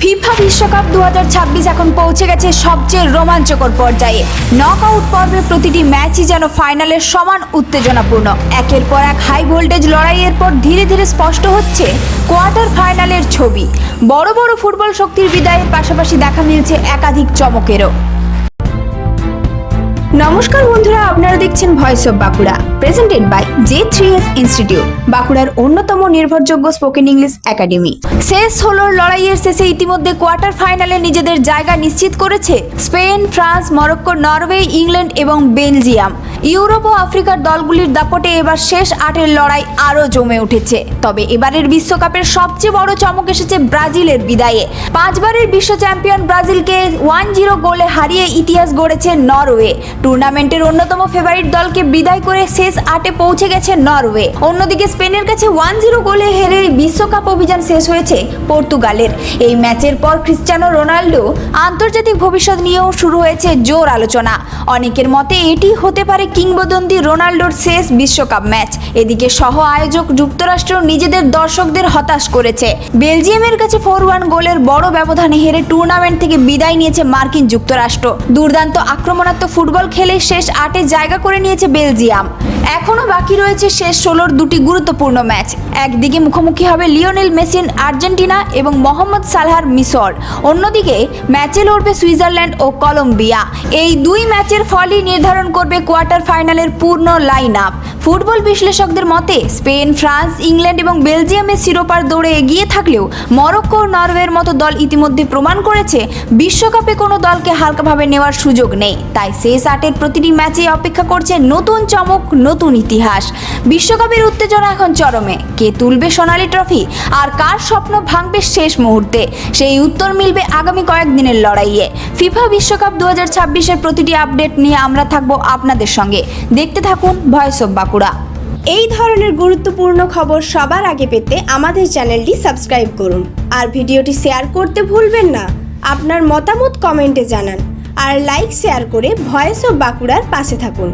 FIFA বিশ্বকাপ 2026 এখন পৌঁছে গেছে সবচেয়ে রোমাঞ্চকর পর্যায়ে। নকআউট পর্বের প্রতিটি ম্যাচই যেন ফাইনালের সমান উত্তেজনাপূর্ণ। একের পর এক হাই ভোল্টেজ লড়াইয়ের পর ধীরে ধীরে স্পষ্ট হচ্ছে কোয়ার্টার ফাইনালের ছবি। বড় বড় ফুটবল শক্তির বিদায়ের পাশাপাশি দেখা মিলছে একাধিক চমকেরও। নমস্কার বন্ধুরা, আপনারা দেখছেন voice of Bankura, presented by J3S institute, বাঁকুড়ার অন্যতম নির্ভরযোগ্য স্পোকেন ইংলিশ একাডেমি। শেষ ষোলোর লড়াইয়ের শেষে ইতিমধ্যে কোয়ার্টার ফাইনালে নিজেদের জায়গা নিশ্চিত করেছে Spain, France, Morocco, Norway, England এবং বেলজিয়াম। ইউরোপ ও আফ্রিকার দলগুলির দাপটে এবার শেষ আটের লড়াই আরও জমে উঠেছে। তবে এবারের বিশ্বকাপের সবচেয়ে বড় চমক এসেছে ব্রাজিলের বিদায়ে। 5 বারের বিশ্ব চ্যাম্পিয়ন ব্রাজিলকে 1-0 গোলে হারিয়ে ইতিহাস গড়েছে নরওয়ে। টুর্নামেন্টের অন্যতম ফেভারিট দলকে বিদায় করে শেষ আটে পৌঁছে গেছে নরওয়ে। অন্যদিকে স্পেনের কাছে 1-0 গোলে হেরে বিশ্বকাপ অভিযান শেষ হয়েছে পর্তুগালের। এই ম্যাচের পর ক্রিস্টিয়ানো রোনাল্ডো আন্তর্জাতিক ভবিষ্যৎ নিয়েও শুরু হয়েছে জোর আলোচনা। অনেকের মতে এটি হতে পারে কিংবদন্তি রোনাল্ডোর শেষ বিশ্বকাপ ম্যাচ। এদিকে সহ আয়োজক যুক্তরাষ্ট্র নিজেদের দর্শকদের হতাশ করেছে। বেলজিয়ামের কাছে 4-1 গোলের বড় ব্যবধানে হেরে টুর্নামেন্ট থেকে বিদায় নিয়েছে মার্কিন যুক্তরাষ্ট্র। দুর্দান্ত আক্রমণাত্মক ফুটবল খেলে শেষ আটে জায়গা করে নিয়েছে বেলজিয়াম। এখনও বাকি রয়েছে শেষ 16-র দুটি গুরুত্বপূর্ণ ম্যাচ। একদিকে মুখোমুখি হবে লিওনেল মেসির আর্জেন্টিনা এবং মোহাম্মদ সালাহর মিসর। অন্যদিকে ম্যাচে লড়বে সুইজারল্যান্ড ও কলম্বিয়া। এই দুই ম্যাচের ফলই নির্ধারণ করবে কোয়ার্টার ফাইনালের পূর্ণ লাইন আপ। ফুটবল বিশ্লেষকদের মতে স্পেন, ফ্রান্স, ইংল্যান্ড এবং বেলজিয়ামের শিরোপার দৌড়ে এগিয়ে থাকলেও মরক্কো ও নরওয়ের মতো দল ইতিমধ্যে প্রমাণ করেছে বিশ্বকাপে কোনো দলকে হালকাভাবে নেওয়ার সুযোগ নেই। তাই শেষ আটের প্রতিটি ম্যাচে অপেক্ষা করছে নতুন চমক, নতুন ইতিহাস। বিশ্বকাপের উত্তেজনা এখন চরমে। কে তুলবে সোনালী ট্রফি আর কার স্বপ্ন ভাঙবে শেষ মুহূর্তে, সেই উত্তর মিলবে আগামী কয়েকদিনের লড়াইয়ে। ফিফা বিশ্বকাপ 2026-এর প্রতিটি আপডেট নিয়ে আমরা থাকবো আপনাদের সঙ্গে। দেখতে থাকুন ভয়েস অফ বাঁকুড়া। এই ধরনের গুরুত্বপূর্ণ খবর সবার আগে পেতে আমাদের চ্যানেলটি সাবস্ক্রাইব করুন আর ভিডিওটি শেয়ার করতে ভুলবেন না। আপনার মতামত কমেন্টে জানান আর লাইক শেয়ার করে ভয়েস অফ বাঁকুড়ার পাশে থাকুন।